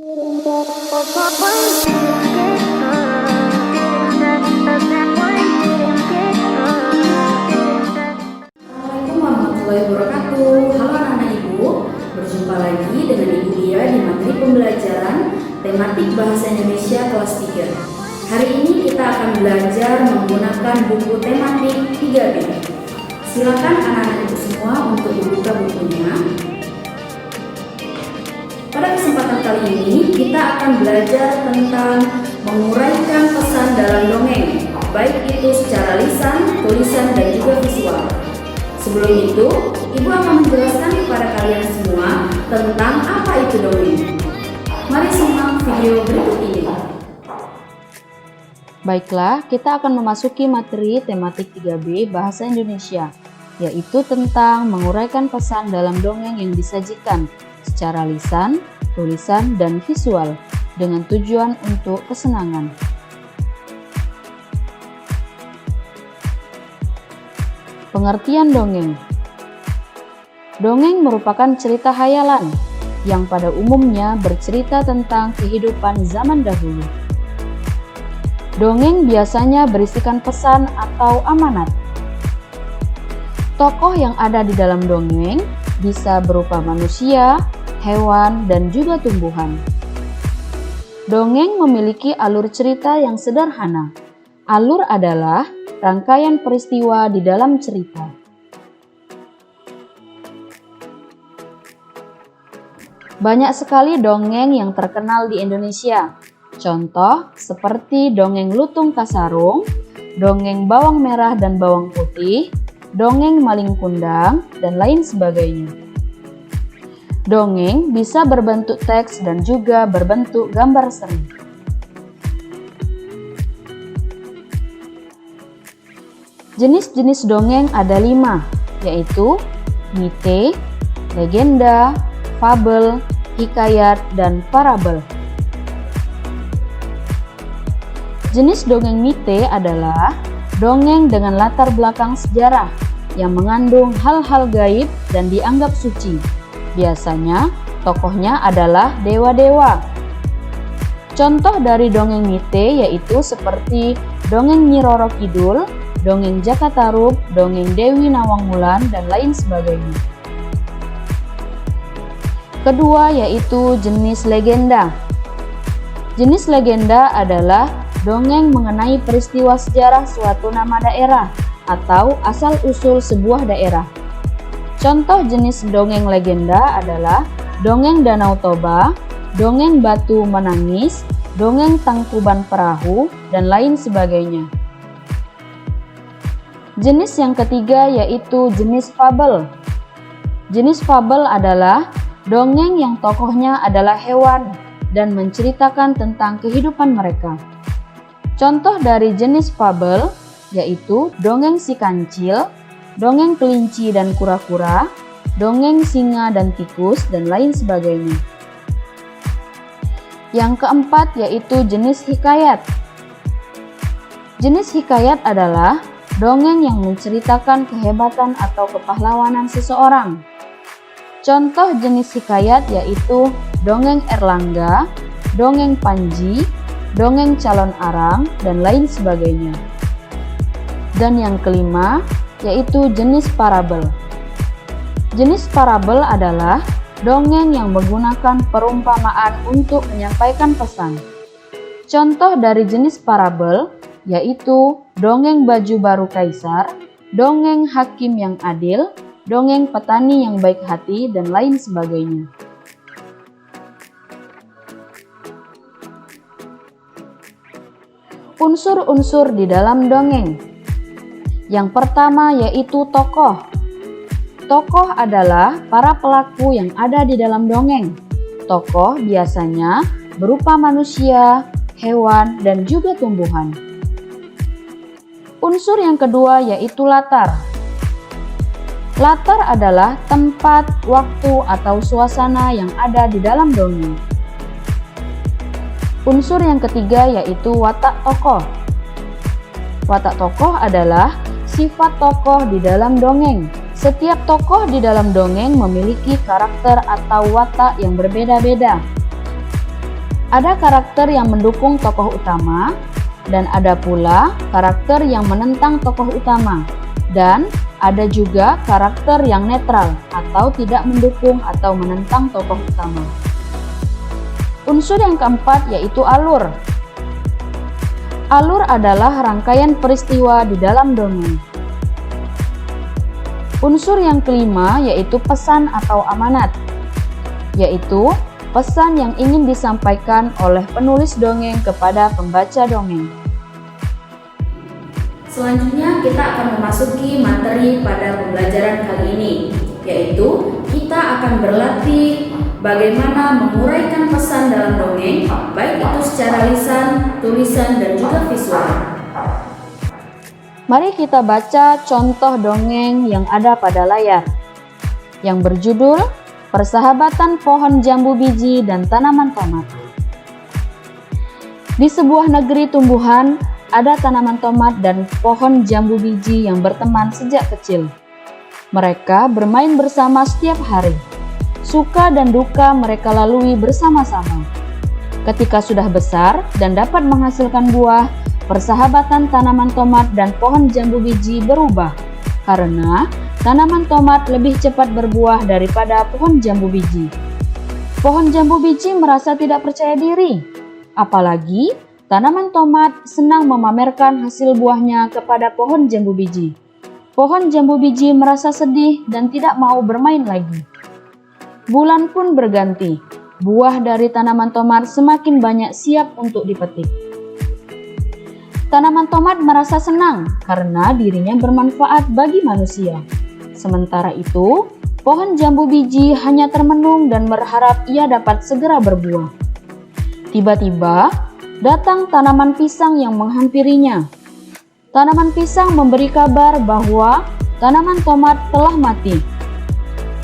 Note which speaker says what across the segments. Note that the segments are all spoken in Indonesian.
Speaker 1: Assalamualaikum warahmatullahi wabarakatuh. Halo anak-anak ibu, berjumpa lagi dengan Ibu Dia di materi pembelajaran tematik bahasa Indonesia kelas 3. Hari ini kita akan belajar menggunakan buku tematik 3B. Silakan anak-anak ibu semua untuk membuka bukunya. Pada kesempatan kali ini kita akan belajar tentang menguraikan pesan dalam dongeng, baik itu secara lisan, tulisan, dan juga visual. Sebelum itu, Ibu akan menjelaskan kepada kalian semua tentang apa itu dongeng. Mari simak video berikut ini.
Speaker 2: Baiklah, kita akan memasuki materi tematik 3B Bahasa Indonesia, yaitu tentang menguraikan pesan dalam dongeng yang disajikan secara lisan, tulisan, dan visual dengan tujuan untuk kesenangan. Pengertian dongeng. Dongeng merupakan cerita hayalan yang pada umumnya bercerita tentang kehidupan zaman dahulu. Dongeng biasanya berisikan pesan atau amanat. Tokoh yang ada di dalam dongeng bisa berupa manusia, hewan, dan juga tumbuhan. Dongeng memiliki alur cerita yang sederhana. Alur adalah rangkaian peristiwa di dalam cerita. Banyak sekali dongeng yang terkenal di Indonesia. Contoh seperti dongeng Lutung Kasarung, dongeng Bawang Merah dan Bawang Putih, dongeng Maling Kundang, dan lain sebagainya. Dongeng bisa berbentuk teks dan juga berbentuk gambar seni. Jenis-jenis dongeng ada 5, yaitu mite, legenda, fabel, hikayat, dan parabel. Jenis dongeng mite adalah dongeng dengan latar belakang sejarah yang mengandung hal-hal gaib dan dianggap suci. Biasanya, tokohnya adalah dewa-dewa. Contoh dari dongeng mite yaitu seperti dongeng Nyi Roro Kidul, dongeng Jaka Tarub, dongeng Dewi Nawang Wulan, dan lain sebagainya. Kedua yaitu jenis legenda. Jenis legenda adalah dongeng mengenai peristiwa sejarah suatu nama daerah atau asal-usul sebuah daerah. Contoh jenis dongeng legenda adalah dongeng Danau Toba, dongeng Batu Menangis, dongeng Tangkuban Perahu, dan lain sebagainya. Jenis yang ketiga yaitu jenis fabel. Jenis fabel adalah dongeng yang tokohnya adalah hewan dan menceritakan tentang kehidupan mereka. Contoh dari jenis fabel yaitu dongeng Si Kancil, dongeng Kelinci dan Kura-kura, dongeng Singa dan Tikus, dan lain sebagainya. Yang keempat yaitu jenis hikayat. Jenis hikayat adalah dongeng yang menceritakan kehebatan atau kepahlawanan seseorang. Contoh jenis hikayat yaitu dongeng Erlangga, dongeng Panji, dongeng Calon Arang, dan lain sebagainya. Dan yang kelima yaitu jenis parabel. Jenis parabel adalah dongeng yang menggunakan perumpamaan untuk menyampaikan pesan. Contoh dari jenis parabel yaitu dongeng Baju Baru Kaisar, dongeng Hakim yang Adil, dongeng Petani yang Baik Hati, dan lain sebagainya. Unsur-unsur di dalam dongeng. Yang pertama yaitu tokoh. Tokoh adalah para pelaku yang ada di dalam dongeng. Tokoh biasanya berupa manusia, hewan, dan juga tumbuhan. Unsur yang kedua yaitu latar. Latar adalah tempat, waktu, atau suasana yang ada di dalam dongeng. Unsur yang ketiga yaitu watak tokoh. Watak tokoh adalah sifat tokoh di dalam dongeng. Setiap tokoh di dalam dongeng memiliki karakter atau watak yang berbeda-beda. Ada karakter yang mendukung tokoh utama, dan ada pula karakter yang menentang tokoh utama, dan ada juga karakter yang netral atau tidak mendukung atau menentang tokoh utama. Unsur yang keempat yaitu alur. Alur adalah rangkaian peristiwa di dalam dongeng. Unsur yang kelima yaitu pesan atau amanat, yaitu pesan yang ingin disampaikan oleh penulis dongeng kepada pembaca dongeng.
Speaker 1: Selanjutnya kita akan memasuki materi pada pembelajaran kali ini, yaitu kita akan berlatih bagaimana menguraikan pesan dalam dongeng, baik itu secara lisan, tulisan, dan juga visual.
Speaker 2: Mari kita baca contoh dongeng yang ada pada layar, yang berjudul Persahabatan Pohon Jambu Biji dan Tanaman Tomat. Di sebuah negeri tumbuhan, ada tanaman tomat dan pohon jambu biji yang berteman sejak kecil. Mereka bermain bersama setiap hari. Suka dan duka mereka lalui bersama-sama. Ketika sudah besar dan dapat menghasilkan buah, persahabatan tanaman tomat dan pohon jambu biji berubah, karena tanaman tomat lebih cepat berbuah daripada pohon jambu biji. Pohon jambu biji merasa tidak percaya diri, apalagi tanaman tomat senang memamerkan hasil buahnya kepada pohon jambu biji. Pohon jambu biji merasa sedih dan tidak mau bermain lagi. Bulan pun berganti. Buah dari tanaman tomat semakin banyak siap untuk dipetik. Tanaman tomat merasa senang karena dirinya bermanfaat bagi manusia. Sementara itu, pohon jambu biji hanya termenung dan berharap ia dapat segera berbuah. Tiba-tiba, datang tanaman pisang yang menghampirinya. Tanaman pisang memberi kabar bahwa tanaman tomat telah mati.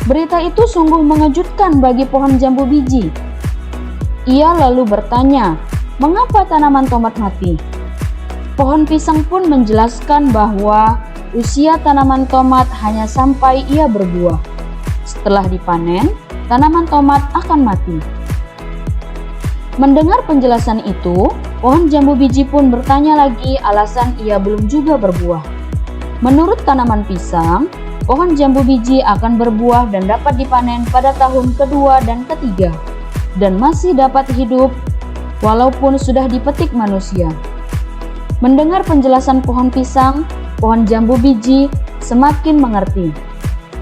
Speaker 2: Berita itu sungguh mengejutkan bagi pohon jambu biji. Ia lalu bertanya, mengapa tanaman tomat mati? Pohon pisang pun menjelaskan bahwa usia tanaman tomat hanya sampai ia berbuah. Setelah dipanen, tanaman tomat akan mati. Mendengar penjelasan itu, pohon jambu biji pun bertanya lagi alasan ia belum juga berbuah. Menurut tanaman pisang, pohon jambu biji akan berbuah dan dapat dipanen pada tahun kedua dan ketiga, dan masih dapat hidup walaupun sudah dipetik manusia. Mendengar penjelasan pohon pisang, pohon jambu biji semakin mengerti.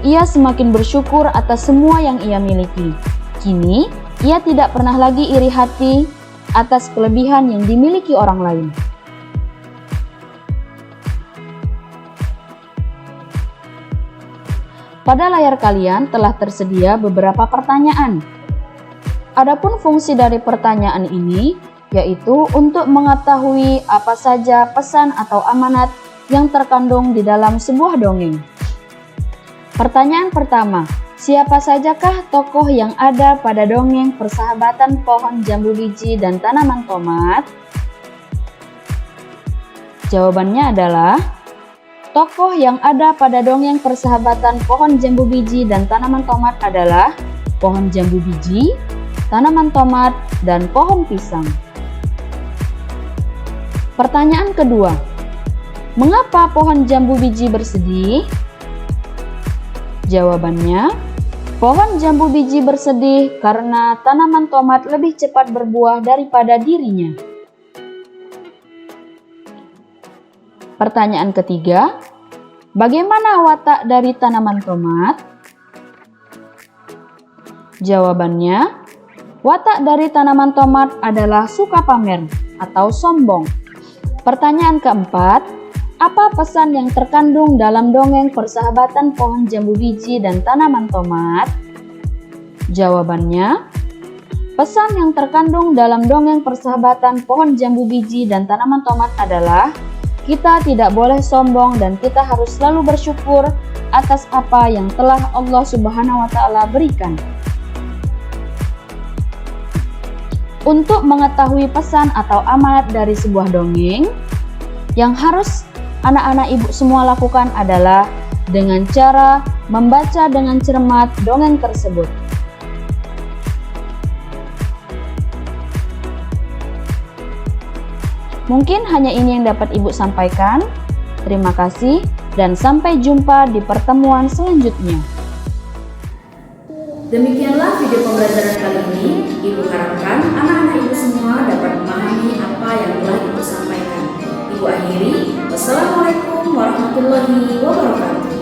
Speaker 2: Ia semakin bersyukur atas semua yang ia miliki. Kini, ia tidak pernah lagi iri hati atas kelebihan yang dimiliki orang lain. Pada layar kalian telah tersedia beberapa pertanyaan. Adapun fungsi dari pertanyaan ini yaitu untuk mengetahui apa saja pesan atau amanat yang terkandung di dalam sebuah dongeng. Pertanyaan pertama, siapa sajakah tokoh yang ada pada dongeng Persahabatan Pohon Jambu Biji dan Tanaman Tomat? Jawabannya adalah tokoh yang ada pada dongeng Persahabatan Pohon Jambu Biji dan Tanaman Tomat adalah pohon jambu biji, tanaman tomat, dan pohon pisang. Pertanyaan kedua, mengapa pohon jambu biji bersedih? Jawabannya, pohon jambu biji bersedih karena tanaman tomat lebih cepat berbuah daripada dirinya. Pertanyaan ketiga, bagaimana watak dari tanaman tomat? Jawabannya, watak dari tanaman tomat adalah suka pamer atau sombong. Pertanyaan keempat, apa pesan yang terkandung dalam dongeng Persahabatan Pohon Jambu Biji dan Tanaman Tomat? Jawabannya, pesan yang terkandung dalam dongeng Persahabatan Pohon Jambu Biji dan Tanaman Tomat adalah kita tidak boleh sombong dan kita harus selalu bersyukur atas apa yang telah Allah Subhanahu wa Ta'ala berikan. Untuk mengetahui pesan atau amanat dari sebuah dongeng, yang harus anak-anak ibu semua lakukan adalah dengan cara membaca dengan cermat dongeng tersebut. Mungkin hanya ini yang dapat Ibu sampaikan. Terima kasih dan sampai jumpa di pertemuan selanjutnya.
Speaker 1: Demikianlah video pembelajaran kali ini. Ibu harapkan anak-anak Ibu semua dapat memahami apa yang telah Ibu sampaikan. Ibu akhiri, wassalamualaikum warahmatullahi wabarakatuh.